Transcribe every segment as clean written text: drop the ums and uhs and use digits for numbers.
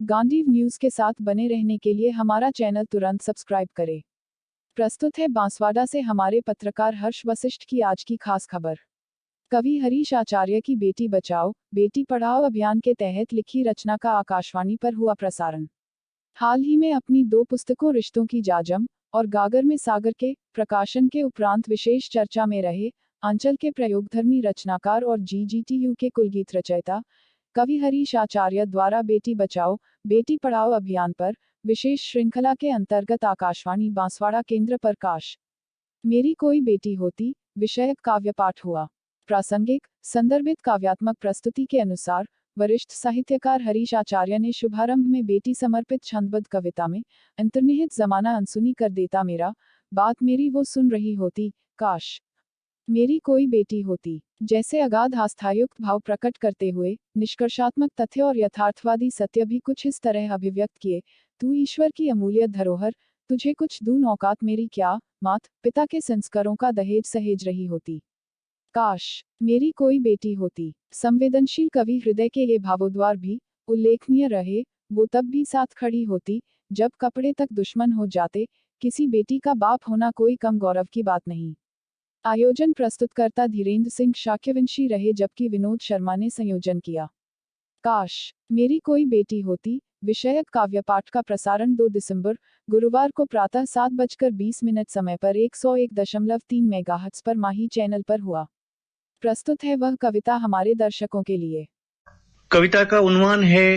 Gandhi news के साथ बने रहने के लिए हमारा चैनल तुरंत सब्सक्राइब करें। प्रस्तुत है बांसवाड़ा से हमारे पत्रकार हर्ष वशिष्ठ की आज की खास खबर। कवि हरीश आचार्य की बेटी बचाओ बेटी पढ़ाओ अभियान के तहत लिखी रचना का आकाशवाणी पर हुआ प्रसारण। हाल ही में अपनी 2 पुस्तकों रिश्तों की जाजम और गागर में सागर के प्रकाशन के उपरांत विशेष चर्चा में रहे अंचल के प्रयोगधर्मी रचनाकार और GGTU के कुलगीत रचयिता कवि हरीश आचार्य द्वारा बेटी बचाओ बेटी पढ़ाओ अभियान पर विशेष श्रृंखला के अंतर्गत आकाशवाणी बांसवाड़ा केंद्र पर काश मेरी कोई बेटी होती विषयक काव्य पाठ हुआ। प्रासंगिक संदर्भित काव्यात्मक प्रस्तुति के अनुसार वरिष्ठ साहित्यकार हरीश आचार्य ने शुभारंभ में बेटी समर्पित छंदबद्ध कविता में अंतर्निहित जमाना अनसुनी कर देता मेरा बात मेरी वो सुन रही होती काश मेरी कोई बेटी होती जैसे अगाध आस्थायुक्त भाव प्रकट करते हुए निष्कर्षात्मक तथ्य और यथार्थवादी सत्य भी कुछ इस तरह अभिव्यक्त किए। तू ईश्वर की अमूल्य धरोहर तुझे कुछ दून औकात मेरी क्या मात पिता के संस्कारों का दहेज सहेज रही होती काश मेरी कोई बेटी होती। संवेदनशील कवि हृदय के ये भावोद्वार भी उल्लेखनीय रहे। वो तब भी साथ खड़ी होती जब कपड़े तक दुश्मन हो जाते। किसी बेटी का बाप होना कोई कम गौरव की बात नहीं। आयोजन प्रस्तुतकर्ता धीरेन्द्र सिंह शाक्यवंशी रहे जबकि विनोद शर्मा ने संयोजन किया। काश मेरी कोई बेटी होती विषयक काव्यपाठ का प्रसारण 2 दिसंबर गुरुवार को प्रातः 7:20 समय पर 101.3 मेगाहर्ट्ज पर माही चैनल पर हुआ। प्रस्तुत है वह कविता हमारे दर्शकों के लिए। कविता का उन्वान है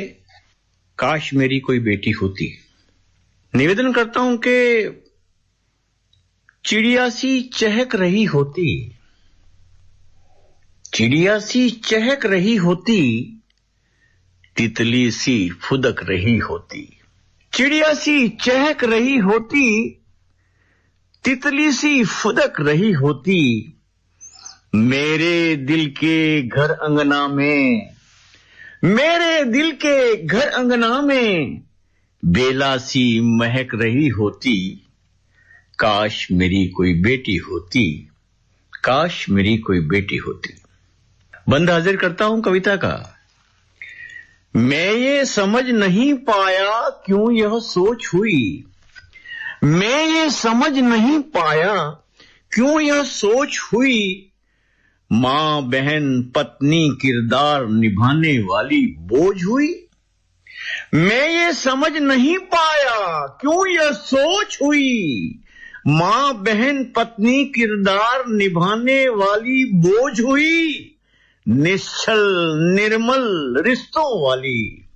काश मेरी कोई बेटी होती। निवेदन करता हूं कि चिड़िया सी चहक रही होती, चिड़िया सी चहक रही होती, तितली सी फुदक रही होती। चिड़िया सी चहक रही होती, तितली सी फुदक रही होती। मेरे दिल के घर अंगना में, मेरे दिल के घर अंगना में बेला सी महक रही होती। काश मेरी कोई बेटी होती, काश मेरी कोई बेटी होती। बंद हाजिर करता हूं कविता का। मैं ये समझ नहीं पाया क्यों यह सोच हुई, मैं ये समझ नहीं पाया क्यों यह सोच हुई। मां बहन पत्नी किरदार निभाने वाली बोझ हुई। मैं ये समझ नहीं पाया क्यों यह सोच हुई। मां बहन पत्नी किरदार निभाने वाली बोझ हुई। निश्चल निर्मल रिश्तों वाली,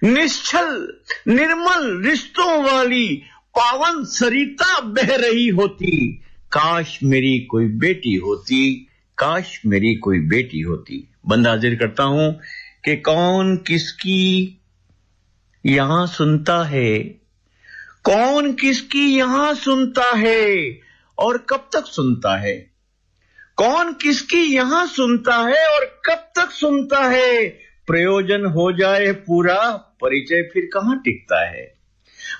निश्चल निर्मल रिश्तों वाली पावन सरिता बह रही होती। काश मेरी कोई बेटी होती, काश मेरी कोई बेटी होती। बंद हाजिर करता हूं कि कौन किसकी यहां सुनता है, कौन किसकी यहां सुनता है और कब तक सुनता है। कौन किसकी यहां सुनता है और कब तक सुनता है। प्रयोजन हो जाए पूरा परिचय फिर कहां टिकता है।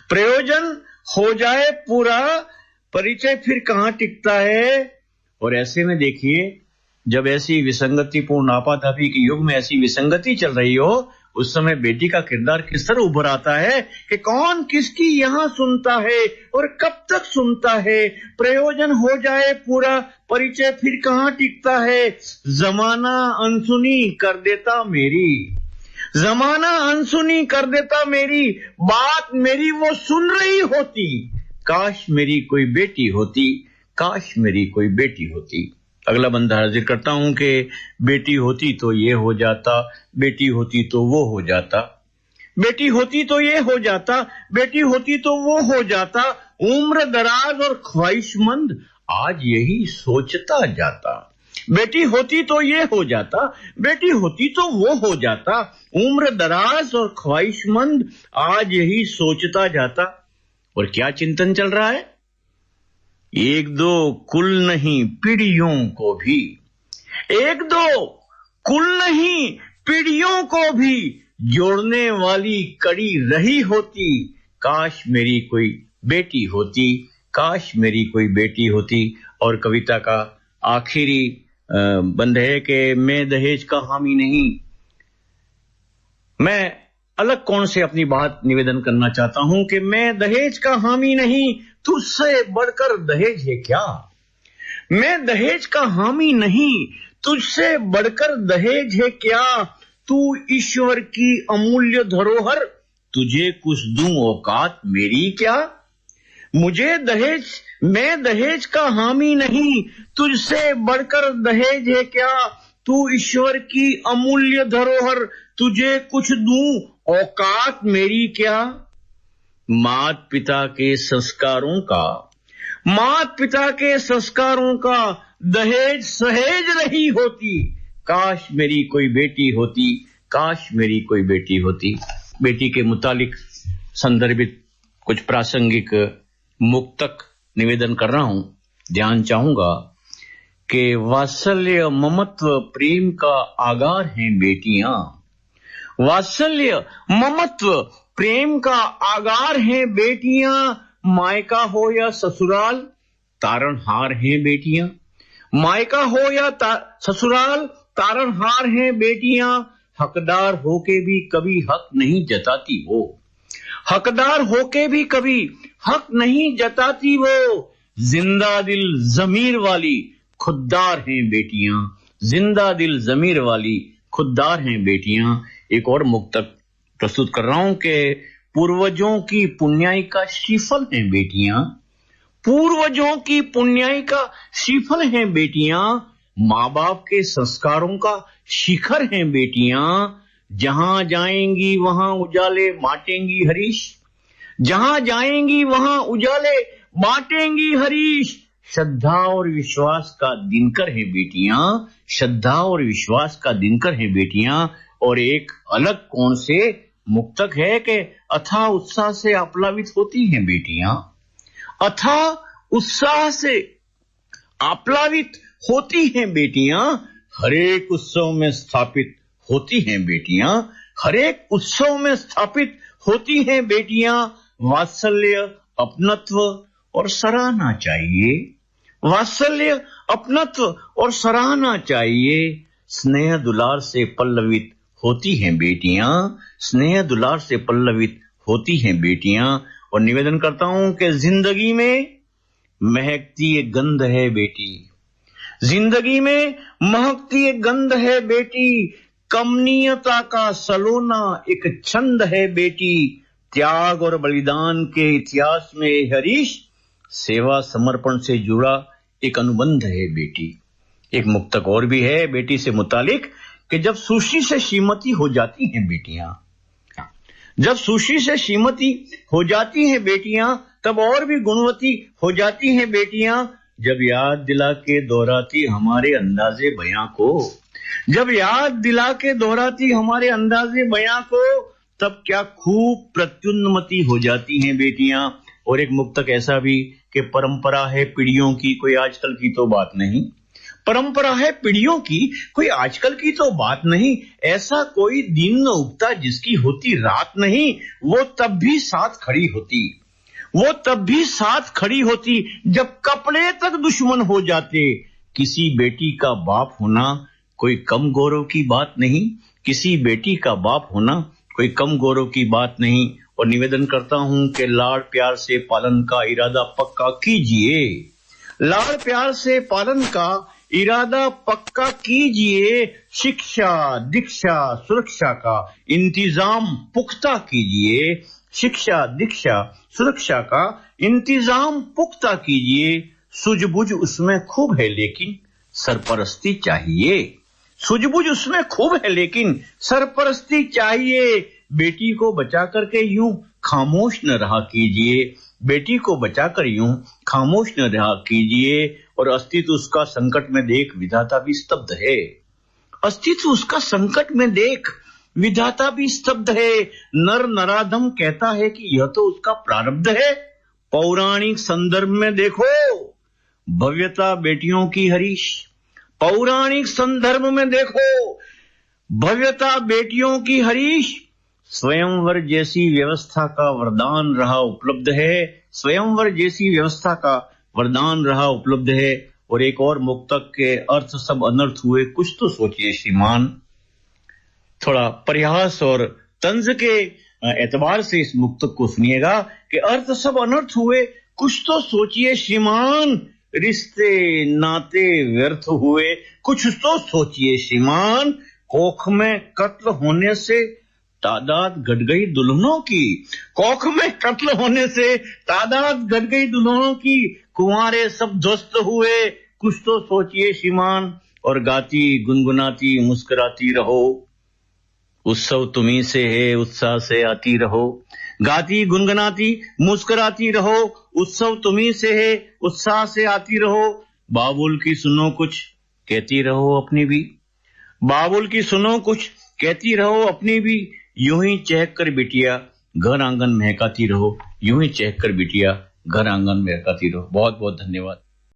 प्रयोजन हो जाए पूरा परिचय फिर कहां टिकता है। और ऐसे में देखिए जब ऐसी विसंगतिपूर्ण आपाधापी के युग में ऐसी विसंगति चल रही हो उस समय बेटी का किरदार किस तरह उभर आता है कि कौन किसकी यहां सुनता है और कब तक सुनता है। प्रयोजन हो जाए पूरा परिचय फिर कहां टिकता है। जमाना अनसुनी कर देता मेरी, जमाना अनसुनी कर देता मेरी बात मेरी वो सुन रही होती। काश मेरी कोई बेटी होती, काश मेरी कोई बेटी होती। अगला बंदा हाजिर करता हूं कि बेटी होती तो ये हो जाता, बेटी होती तो वो हो जाता, बेटी होती तो ये हो जाता, बेटी होती तो वो हो जाता। उम्र दराज और ख्वाहिशमंद आज यही सोचता जाता। बेटी होती तो ये हो जाता, बेटी होती तो वो हो जाता। उम्र दराज और ख्वाहिशमंद आज यही सोचता जाता। और क्या चिंतन चल रहा है। 1-2 कुल नहीं पीढ़ियों को भी, 1-2 कुल नहीं पीढ़ियों को भी जोड़ने वाली कड़ी रही होती। काश मेरी कोई बेटी होती, काश मेरी कोई बेटी होती। और कविता का आखिरी बंद है कि मैं दहेज का हामी नहीं, मैं अलग कौन से अपनी बात निवेदन करना चाहता हूं कि मैं दहेज का हामी नहीं, तुझसे बढ़कर दहेज है क्या। मैं दहेज का हामी नहीं, तुझसे बढ़कर दहेज है क्या। तू ईश्वर की अमूल्य धरोहर, तुझे कुछ दूं औकात मेरी क्या। मैं दहेज का हामी नहीं, तुझसे बढ़कर दहेज है क्या। तू ईश्वर की अमूल्य धरोहर, तुझे कुछ दूं औकात मेरी क्या। मात पिता के संस्कारों का दहेज सहेज नहीं होती। काश मेरी कोई बेटी होती, काश मेरी कोई बेटी होती। बेटी के मुतालिक संदर्भित कुछ प्रासंगिक मुक्तक निवेदन कर रहा हूं। ध्यान चाहूंगा कि वात्सल्य ममत्व प्रेम का आगार हैं बेटियां। वात्सल्य ममत्व प्रेम का आगार हैं बेटियां। मायका हो या ससुराल, तारणहार हैं बेटियां। मायका हो या ससुराल, तारणहार हैं बेटियां। हकदार होके भी कभी हक नहीं जताती वो। हकदार होके भी कभी हक नहीं जताती वो। जिंदा दिल जमीर वाली खुददार हैं बेटियां। जिंदा दिल जमीर वाली खुददार हैं बेटियां। एक और मुक्तक प्रस्तुत कर रहा हूं कि पूर्वजों की पुण्याई का श्रीफल हैं बेटियां। पूर्वजों की पुण्याई का श्रीफल हैं बेटियां। माँ बाप के संस्कारों का शिखर हैं बेटियां। जहां जाएंगी वहां उजाले बांटेंगी हरीश। जहां जाएंगी वहां उजाले बांटेंगी हरीश। श्रद्धा और विश्वास का दिनकर है बेटियां। श्रद्धा और विश्वास का दिनकर है बेटियां। और एक अलग कौन से मुक्तक है कि अथाह उत्साह से आप्लावित होती हैं बेटियां। अथाह उत्साह से आप्लावित होती हैं बेटियां। हरेक उत्सव में स्थापित होती हैं बेटियां। हरेक उत्सव में स्थापित होती हैं बेटियां। वात्सल्य अपनत्व और सराहना चाहिए। वात्सल्य अपनत्व और सराहना चाहिए। स्नेह दुलार से पल्लवित होती हैं बेटियां। स्नेह दुलार से पल्लवित होती हैं बेटियां। और निवेदन करता हूं कि जिंदगी में महकती एक गंध है बेटी। जिंदगी में महकती एक गंध है बेटी। कमनीयता का सलोना एक छंद है बेटी। त्याग और बलिदान के इतिहास में हरीश, सेवा समर्पण से जुड़ा एक अनुबंध है बेटी। एक मुक्तक और भी है बेटी से मुतालिक कि जब सुश्री से श्रीमती हो जाती हैं बेटियां, जब सुश्री से श्रीमती हो जाती हैं बेटियां, तब और भी गुणवती हो जाती हैं बेटियां। जब याद दिला के दोहराती हमारे अंदाजे बयां को, जब याद दिला के दोहराती हमारे अंदाजे बयां को, तब क्या खूब प्रत्युन्नति हो जाती हैं बेटियां। और एक मुक्तक ऐसा भी कि परंपरा है पीढ़ियों की, कोई आजकल की तो बात नहीं। परंपरा है पीढ़ियों की, कोई आजकल की तो बात नहीं। ऐसा कोई दिन न उगता जिसकी होती रात नहीं। वो तब भी साथ खड़ी होती, वो तब भी साथ खड़ी होती जब कपड़े तक दुश्मन हो जाते। किसी बेटी का बाप होना कोई कम गौरव की बात नहीं। किसी बेटी का बाप होना कोई कम गौरव की बात नहीं। और निवेदन करता हूं कि लाड़ प्यार से पालन का इरादा पक्का कीजिए। लाड़ प्यार से पालन का इरादा पक्का कीजिए। शिक्षा दीक्षा सुरक्षा का इंतजाम पुख्ता कीजिए। शिक्षा दीक्षा सुरक्षा का इंतजाम पुख्ता कीजिए। सूझबूझ उसमें खूब है लेकिन सरपरस्ती चाहिए। सूझबूझ उसमें खूब है लेकिन सरपरस्ती चाहिए। बेटी को बचा करके यूं खामोश न रहा कीजिए। बेटी को बचाकर यूं खामोश न रहा कीजिए। और अस्तित्व उसका संकट में देख विधाता भी स्तब्ध है। अस्तित्व उसका संकट में देख विधाता भी स्तब्ध है। नर नराधम कहता है कि यह तो उसका प्रारब्ध है। पौराणिक संदर्भ में देखो भव्यता बेटियों की हरीश। पौराणिक संदर्भ में देखो भव्यता बेटियों की हरीश। स्वयंवर जैसी व्यवस्था का वरदान रहा उपलब्ध है। स्वयंवर जैसी व्यवस्था का वरदान रहा उपलब्ध है। और एक और मुक्तक के अर्थ सब अनर्थ हुए, कुछ तो सोचिए श्रीमान। थोड़ा प्रयास और तंज के एतबार से इस मुक्तक को सुनिएगा कि अर्थ सब अनर्थ हुए, कुछ तो सोचिए श्रीमान, रिश्ते नाते व्यर्थ हुए, कुछ तो सोचिए श्रीमान, कोख में कत्ल होने से तादाद घट गई दुल्हनों की, कोख में कत्ल होने से तादाद घट गई दुल्हनों की, कुंवारे सब ध्वस्त हुए, कुछ तो सोचिए श्रीमान, और गाती गुनगुनाती मुस्कुराती रहो, उत्सव तुम्ही से है उत्साह से आती रहो, गाती गुनगुनाती मुस्कुराती रहो, उत्सव तुम्ही से है उत्साह से आती रहो, बाबुल की सुनो कुछ कहती रहो अपनी भी, बाबुल की सुनो कुछ कहती रहो अपनी भी, यूं ही चहक कर बिटिया घर आंगन महकाती रहो, यूं ही चहक कर बिटिया घर आंगन महकाती रहो। बहुत बहुत धन्यवाद।